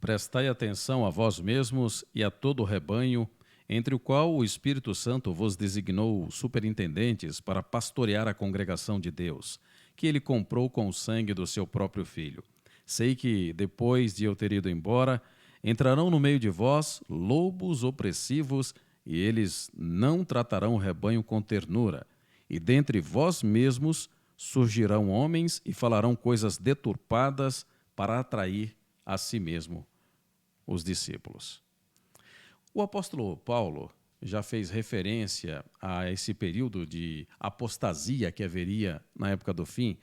Prestai atenção a vós mesmos e a todo o rebanho, entre o qual o Espírito Santo vos designou superintendentes para pastorear a congregação de Deus, que ele comprou com o sangue do seu próprio Filho. Sei que, depois de eu ter ido embora, entrarão no meio de vós lobos opressivos, e eles não tratarão o rebanho com ternura. E dentre vós mesmos surgirão homens e falarão coisas deturpadas para atrair a si mesmo os discípulos. O apóstolo Paulo já fez referência a esse período de apostasia que haveria na época do fim,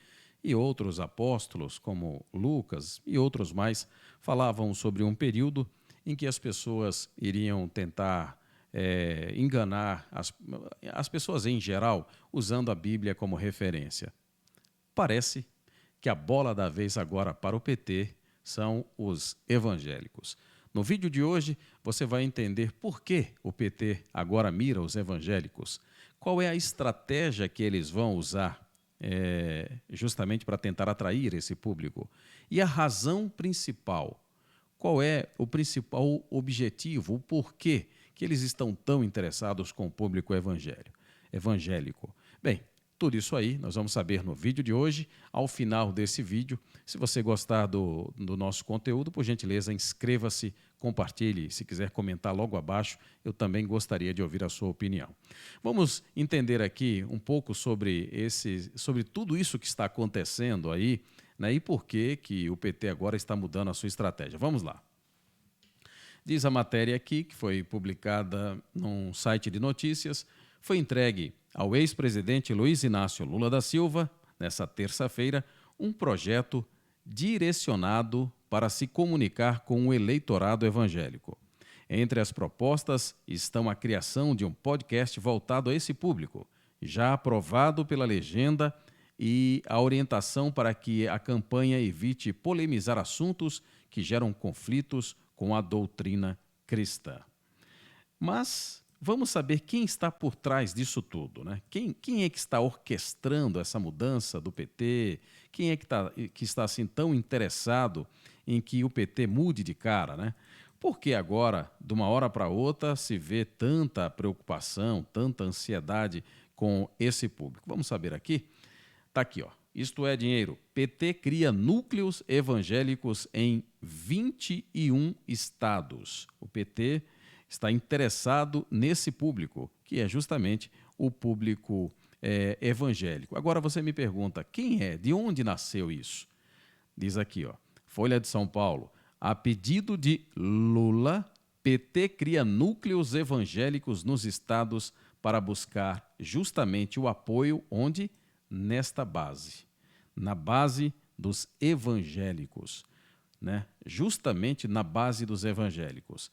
e outros apóstolos, como Lucas e outros mais, falavam sobre um período em que as pessoas iriam tentar enganar as pessoas em geral, usando a Bíblia como referência. Parece que a bola da vez agora para o PT são os evangélicos. No vídeo de hoje, você vai entender por que o PT agora mira os evangélicos, qual é a estratégia que eles vão usar justamente para tentar atrair esse público, e a razão principal, qual é o principal objetivo, o porquê que eles estão tão interessados com o público evangélico. Bem, tudo isso aí nós vamos saber no vídeo de hoje. Ao final desse vídeo, se você gostar do nosso conteúdo, por gentileza, inscreva-se, compartilhe. Se quiser comentar logo abaixo, eu também gostaria de ouvir a sua opinião. Vamos entender aqui um pouco sobre tudo isso que está acontecendo aí, né, e por que o PT agora está mudando a sua estratégia. Vamos lá. Diz a matéria aqui, que foi publicada num site de notícias, foi entregue ao ex-presidente Luiz Inácio Lula da Silva, nessa terça-feira, um projeto direcionado para se comunicar com o eleitorado evangélico. Entre as propostas estão a criação de um podcast voltado a esse público, já aprovado pela legenda, e a orientação para que a campanha evite polemizar assuntos que geram conflitos com a doutrina cristã. Mas vamos saber quem está por trás disso tudo, né? Quem é que está orquestrando essa mudança do PT? Quem é que está assim tão interessado em que o PT mude de cara, né? Por que agora, de uma hora para outra, se vê tanta preocupação, tanta ansiedade com esse público? Vamos saber aqui? Está aqui, ó. Isto é dinheiro. PT cria núcleos evangélicos em 21 estados. O PT está interessado nesse público, que é justamente o público evangélico. Agora você me pergunta, quem é? De onde nasceu isso? Diz aqui, ó, Folha de São Paulo. A pedido de Lula, PT cria núcleos evangélicos nos estados para buscar justamente o apoio onde? Nesta base, na base dos evangélicos, né? Justamente na base dos evangélicos.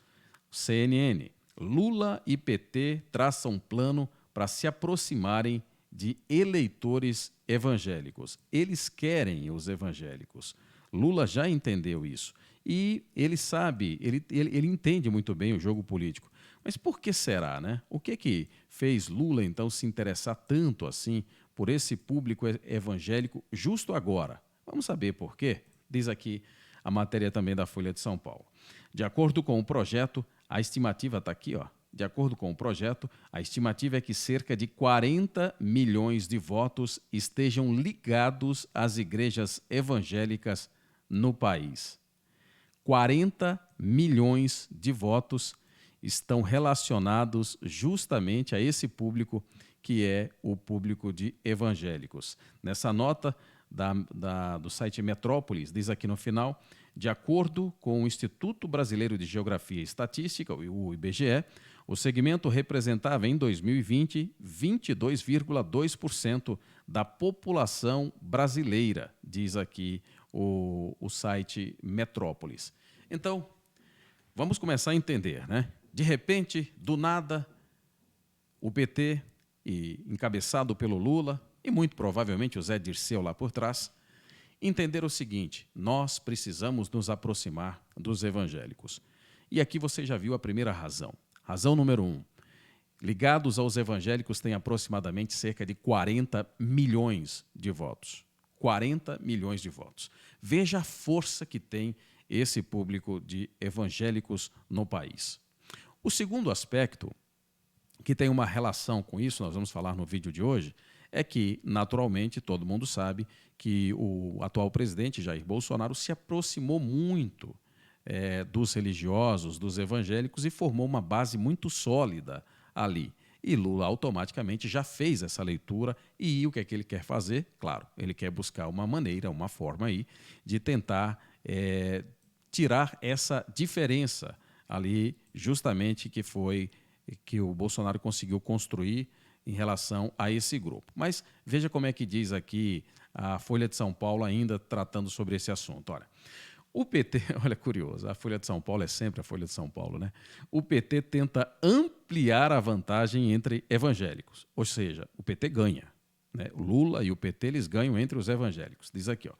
CNN, Lula e PT traçam um plano para se aproximarem de eleitores evangélicos. Eles querem os evangélicos. Lula já entendeu isso. E ele sabe, ele entende muito bem o jogo político. Mas por que será, né? O que fez Lula, então, se interessar tanto assim por esse público evangélico justo agora? Vamos saber por quê? Diz aqui a matéria também da Folha de São Paulo. De acordo com o projeto, a estimativa está aqui, ó. De acordo com o projeto, a estimativa é que cerca de 40 milhões de votos estejam ligados às igrejas evangélicas no país. 40 milhões de votos estão relacionados justamente a esse público, que é o público de evangélicos. Nessa nota do site Metrópolis, diz aqui no final, de acordo com o Instituto Brasileiro de Geografia e Estatística, o IBGE, o segmento representava em 2020 22,2% da população brasileira, diz aqui o site Metrópolis. Então, vamos começar a entender, né? De repente, do nada, o PT, encabeçado pelo Lula, e muito provavelmente o Zé Dirceu lá por trás, entenderam o seguinte: nós precisamos nos aproximar dos evangélicos. E aqui você já viu a primeira razão. Razão número 1. Ligados aos evangélicos tem aproximadamente cerca de 40 milhões de votos. 40 milhões de votos. Veja a força que tem esse público de evangélicos no país. O segundo aspecto, que tem uma relação com isso, nós vamos falar no vídeo de hoje, é que, naturalmente, todo mundo sabe que o atual presidente, Jair Bolsonaro, se aproximou muito dos religiosos, dos evangélicos e formou uma base muito sólida ali. E Lula automaticamente já fez essa leitura e o que é que ele quer fazer? Claro, ele quer buscar uma maneira, uma forma aí de tentar tirar essa diferença ali justamente que o Bolsonaro conseguiu construir em relação a esse grupo. Mas veja como é que diz aqui a Folha de São Paulo ainda tratando sobre esse assunto. Olha, o PT, olha curioso, a Folha de São Paulo é sempre a Folha de São Paulo, né? O PT tenta ampliar a vantagem entre evangélicos, ou seja, o PT ganha, né? O Lula e o PT eles ganham entre os evangélicos. Diz aqui, ó,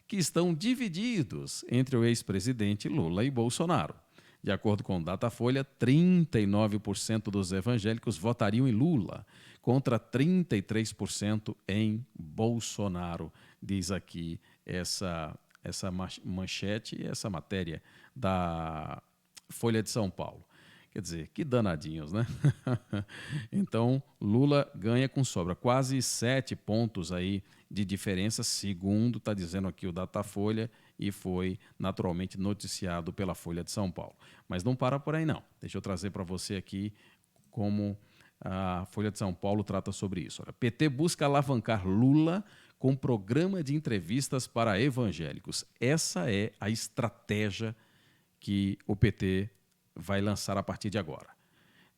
que estão divididos entre o ex-presidente Lula e Bolsonaro. De acordo com o Datafolha, 39% dos evangélicos votariam em Lula, contra 33% em Bolsonaro, diz aqui essa manchete e essa matéria da Folha de São Paulo. Quer dizer, que danadinhos, né? Então, Lula ganha com sobra quase 7 pontos aí de diferença, segundo está dizendo aqui o Datafolha, e foi naturalmente noticiado pela Folha de São Paulo. Mas não para por aí não. Deixa eu trazer para você aqui como a Folha de São Paulo trata sobre isso. Olha, PT busca alavancar Lula com programa de entrevistas para evangélicos. Essa é a estratégia que o PT vai lançar a partir de agora.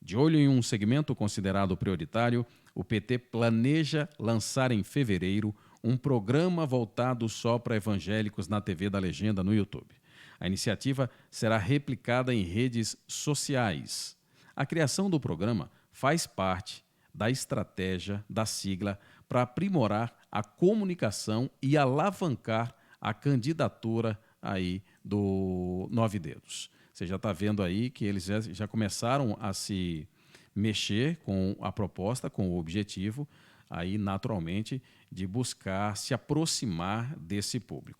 De olho em um segmento considerado prioritário, o PT planeja lançar em fevereiro um programa voltado só para evangélicos na TV da Legenda no YouTube. A iniciativa será replicada em redes sociais. A criação do programa faz parte da estratégia da sigla para aprimorar a comunicação e alavancar a candidatura aí do Nove Dedos. Você já está vendo aí que eles já começaram a se mexer com a proposta, com o objetivo, aí naturalmente, de buscar se aproximar desse público.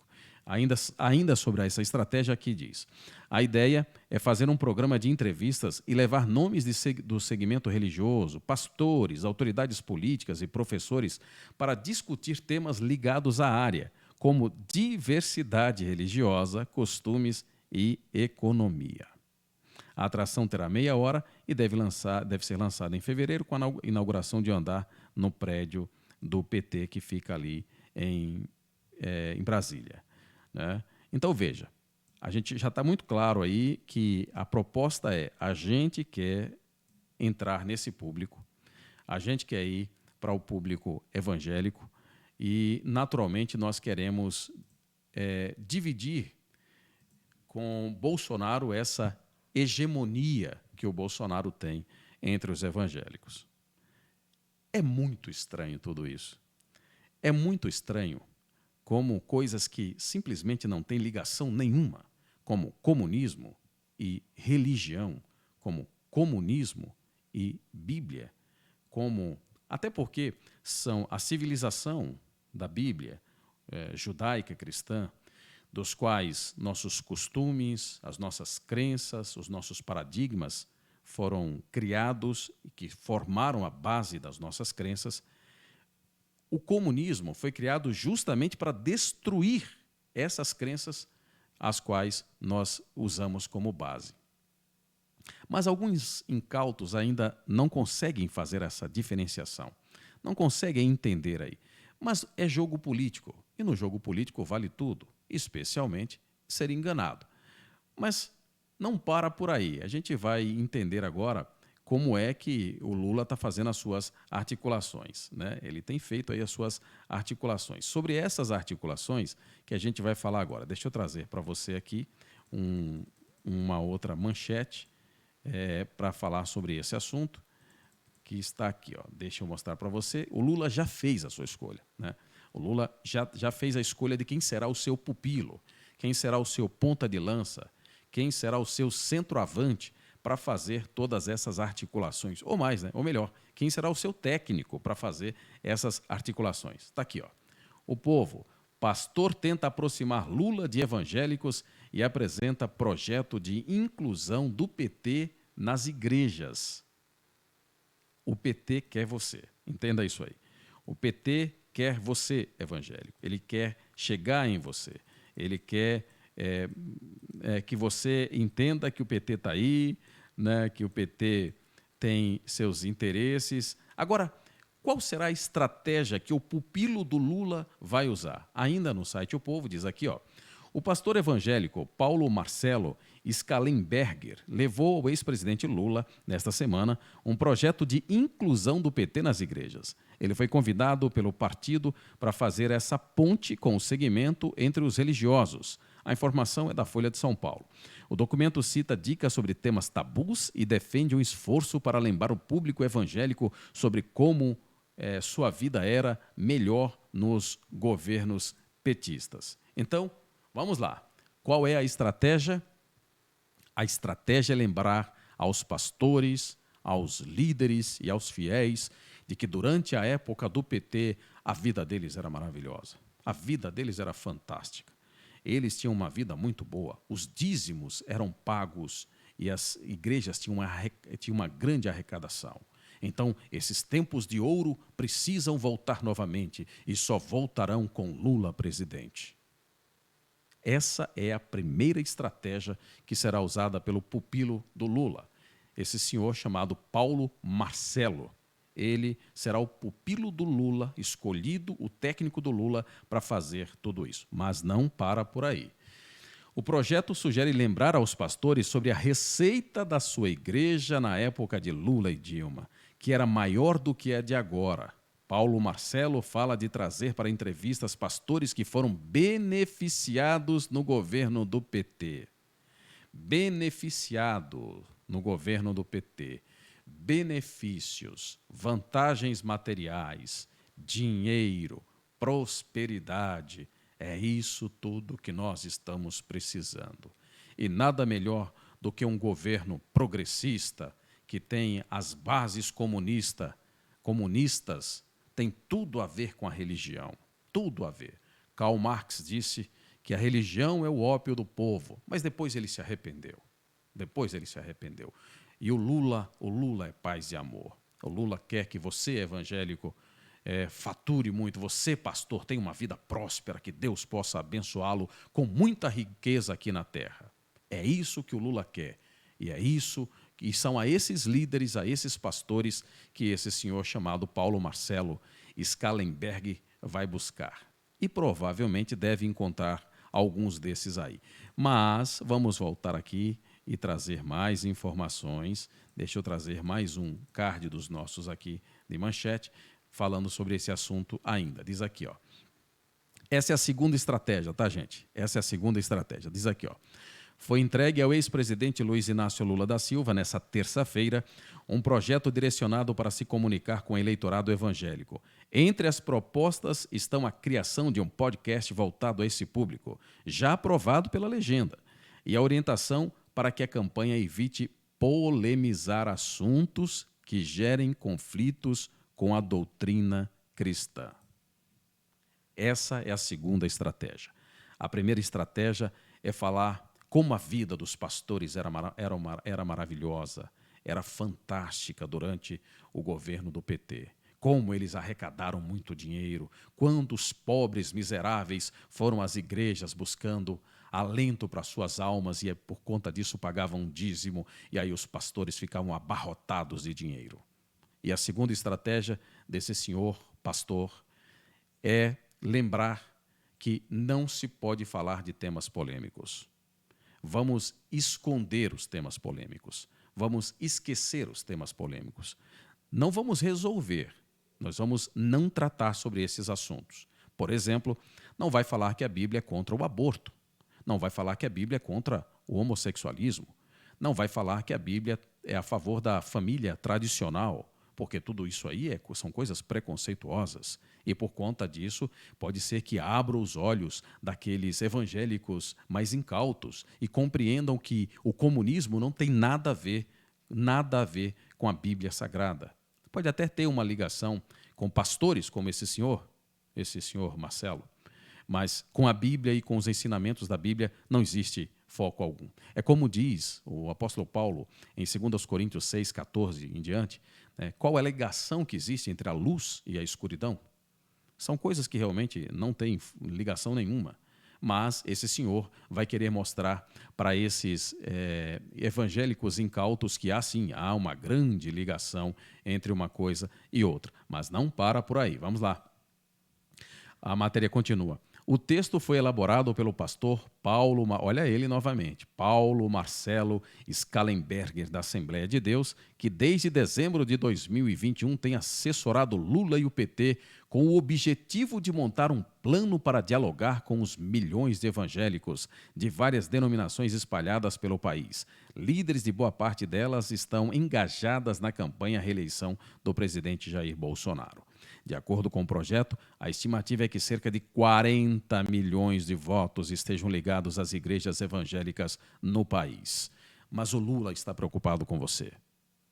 Ainda sobre essa estratégia aqui diz, a ideia é fazer um programa de entrevistas e levar nomes do segmento religioso, pastores, autoridades políticas e professores para discutir temas ligados à área, como diversidade religiosa, costumes e economia. A atração terá meia hora e deve ser lançada em fevereiro com a inauguração de um andar no prédio do PT que fica ali em Brasília, né? Então, veja, a gente já está muito claro aí que a proposta é a gente quer entrar nesse público, a gente quer ir para o público evangélico e, naturalmente, nós queremos dividir com Bolsonaro essa hegemonia que o Bolsonaro tem entre os evangélicos. É muito estranho tudo isso. É muito estranho como coisas que simplesmente não têm ligação nenhuma, como comunismo e religião, como comunismo e Bíblia, até porque são a civilização da Bíblia, judaica, cristã, dos quais nossos costumes, as nossas crenças, os nossos paradigmas foram criados e que formaram a base das nossas crenças. O comunismo foi criado justamente para destruir essas crenças as quais nós usamos como base. Mas alguns incautos ainda não conseguem fazer essa diferenciação, não conseguem entender aí. Mas é jogo político, e no jogo político vale tudo, especialmente ser enganado. Mas não para por aí, a gente vai entender agora como é que o Lula está fazendo as suas articulações, né? Ele tem feito aí as suas articulações. Sobre essas articulações que a gente vai falar agora, deixa eu trazer para você aqui uma outra manchete para falar sobre esse assunto, que está aqui, ó. Deixa eu mostrar para você. O Lula já fez a sua escolha, né? O Lula já fez a escolha de quem será o seu pupilo, quem será o seu ponta de lança, quem será o seu centroavante para fazer todas essas articulações, ou mais, né? Ou melhor, quem será o seu técnico para fazer essas articulações. Está aqui, ó. O povo Pastor tenta aproximar Lula de evangélicos e apresenta projeto de inclusão do PT nas igrejas. O PT quer você. Entenda isso aí. O PT quer você, evangélico. Ele quer chegar em você. Ele quer que você entenda que o PT está aí, né, que o PT tem seus interesses. Agora, qual será a estratégia que o pupilo do Lula vai usar? Ainda no site O Povo diz aqui, ó, o pastor evangélico Paulo Marcelo Schallenberger levou ao ex-presidente Lula, nesta semana, um projeto de inclusão do PT nas igrejas. Ele foi convidado pelo partido para fazer essa ponte com o segmento entre os religiosos. A informação é da Folha de São Paulo. O documento cita dicas sobre temas tabus e defende um esforço para lembrar o público evangélico sobre como sua vida era melhor nos governos petistas. Então, vamos lá. Qual é a estratégia? A estratégia é lembrar aos pastores, aos líderes e aos fiéis de que durante a época do PT a vida deles era maravilhosa. A vida deles era fantástica. Eles tinham uma vida muito boa. Os dízimos eram pagos e as igrejas tinham uma grande arrecadação. Então, esses tempos de ouro precisam voltar novamente e só voltarão com Lula presidente. Essa é a primeira estratégia que será usada pelo pupilo do Lula, esse senhor chamado Paulo Marcelo. Ele será o pupilo do Lula, escolhido, o técnico do Lula, para fazer tudo isso. Mas não para por aí. O projeto sugere lembrar aos pastores sobre a receita da sua igreja na época de Lula e Dilma, que era maior do que a de agora. Paulo Marcelo fala de trazer para entrevistas pastores que foram beneficiados no governo do PT. Beneficiado no governo do PT. Benefícios, vantagens materiais, dinheiro, prosperidade. É isso tudo que nós estamos precisando. E nada melhor do que um governo progressista que tem as bases comunistas, tem tudo a ver com a religião, tudo a ver. Karl Marx disse que a religião é o ópio do povo, mas depois ele se arrependeu. E o Lula é paz e amor. O Lula quer que você, evangélico, fature muito, você, pastor, tenha uma vida próspera, que Deus possa abençoá-lo com muita riqueza aqui na terra. É isso que o Lula quer. E são a esses líderes, a esses pastores, que esse senhor chamado Paulo Marcelo Schallenberg vai buscar. E provavelmente deve encontrar alguns desses aí. Mas vamos voltar aqui e trazer mais informações. Deixa eu trazer mais um card dos nossos aqui de manchete, falando sobre esse assunto ainda. Diz aqui, ó. Essa é a segunda estratégia, tá, gente? Essa é a segunda estratégia. Diz aqui, ó. Foi entregue ao ex-presidente Luiz Inácio Lula da Silva, nessa terça-feira, um projeto direcionado para se comunicar com o eleitorado evangélico. Entre as propostas estão a criação de um podcast voltado a esse público, já aprovado pela legenda, e a orientação para que a campanha evite polemizar assuntos que gerem conflitos com a doutrina cristã. Essa é a segunda estratégia. A primeira estratégia é falar como a vida dos pastores era maravilhosa, era fantástica durante o governo do PT. Como eles arrecadaram muito dinheiro, quantos pobres miseráveis foram às igrejas buscando alento para suas almas e por conta disso pagavam um dízimo e aí os pastores ficavam abarrotados de dinheiro. E a segunda estratégia desse senhor pastor é lembrar que não se pode falar de temas polêmicos. Vamos esconder os temas polêmicos. Vamos esquecer os temas polêmicos. Não vamos resolver. Nós vamos não tratar sobre esses assuntos. Por exemplo, não vai falar que a Bíblia é contra o aborto. Não vai falar que a Bíblia é contra o homossexualismo. Não vai falar que a Bíblia é a favor da família tradicional, porque tudo isso aí são coisas preconceituosas. E por conta disso, pode ser que abra os olhos daqueles evangélicos mais incautos e compreendam que o comunismo não tem nada a ver com a Bíblia Sagrada. Pode até ter uma ligação com pastores como esse senhor Marcelo, mas com a Bíblia e com os ensinamentos da Bíblia não existe foco algum. É como diz o apóstolo Paulo em 2 Coríntios 6, 14 em diante, né, qual é a ligação que existe entre a luz e a escuridão? São coisas que realmente não têm ligação nenhuma. Mas esse senhor vai querer mostrar para esses evangélicos incautos que há uma grande ligação entre uma coisa e outra. Mas não para por aí. Vamos lá. A matéria continua. O texto foi elaborado pelo pastor Paulo, olha ele novamente, Paulo Marcelo Schallenberger, da Assembleia de Deus, que desde dezembro de 2021 tem assessorado Lula e o PT com o objetivo de montar um plano para dialogar com os milhões de evangélicos de várias denominações espalhadas pelo país. Líderes de boa parte delas estão engajadas na campanha à reeleição do presidente Jair Bolsonaro. De acordo com o projeto, a estimativa é que cerca de 40 milhões de votos estejam ligados às igrejas evangélicas no país. Mas o Lula está preocupado com você.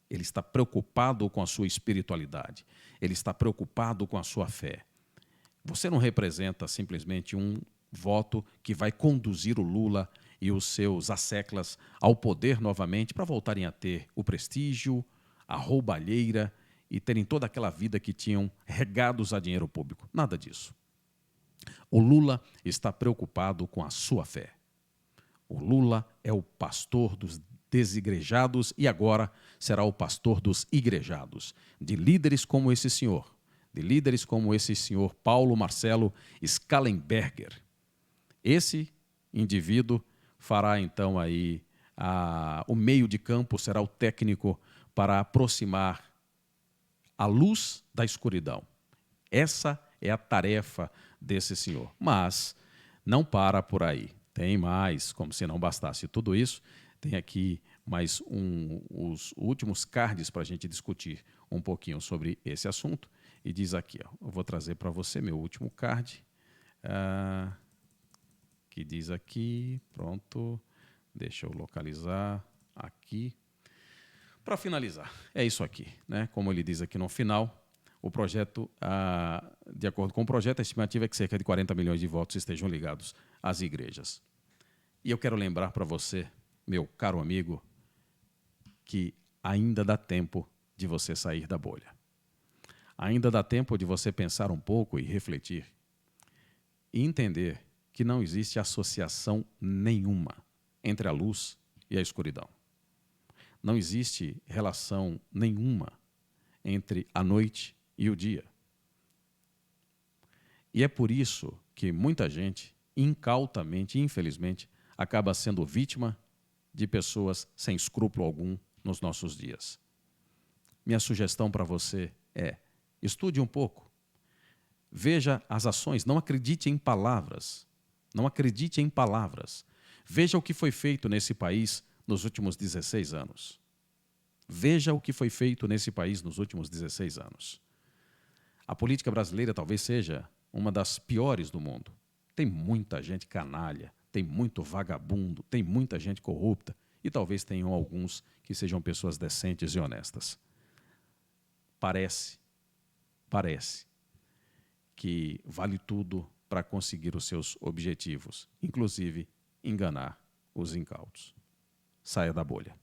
Ele está preocupado com a sua espiritualidade. Ele está preocupado com a sua fé. Você não representa simplesmente um voto que vai conduzir o Lula e os seus asseclas ao poder novamente para voltarem a ter o prestígio, a roubalheira e terem toda aquela vida que tinham regados a dinheiro público. Nada disso. O Lula está preocupado com a sua fé. O Lula é o pastor dos desigrejados e agora será o pastor dos igrejados, de líderes como esse senhor, Paulo Marcelo Schallenberger. Esse indivíduo fará então aí o meio de campo, será o técnico para aproximar a luz da escuridão. Essa é a tarefa desse senhor. Mas não para por aí. Tem mais, como se não bastasse tudo isso, tem aqui mais os últimos cards para a gente discutir um pouquinho sobre esse assunto. E diz aqui, ó, eu vou trazer para você meu último card, que diz aqui, pronto, deixa eu localizar aqui. Para finalizar, é isso aqui, né? Como ele diz aqui no final, o projeto, de acordo com o projeto, a estimativa é que cerca de 40 milhões de votos estejam ligados às igrejas. E eu quero lembrar para você, meu caro amigo, que ainda dá tempo de você sair da bolha. Ainda dá tempo de você pensar um pouco e refletir. E entender que não existe associação nenhuma entre a luz e a escuridão. Não existe relação nenhuma entre a noite e o dia. E é por isso que muita gente, incautamente, infelizmente, acaba sendo vítima de pessoas sem escrúpulo algum nos nossos dias. Minha sugestão para você é: estude um pouco. Veja as ações, não acredite em palavras. Não acredite em palavras. Veja o que foi feito nesse país nos últimos 16 anos. Veja o que foi feito nesse país nos últimos 16 anos. A política brasileira talvez seja uma das piores do mundo. Tem muita gente canalha, tem muito vagabundo, tem muita gente corrupta e talvez tenham alguns que sejam pessoas decentes e honestas. Parece que vale tudo para conseguir os seus objetivos, inclusive enganar os incautos. Saia da bolha.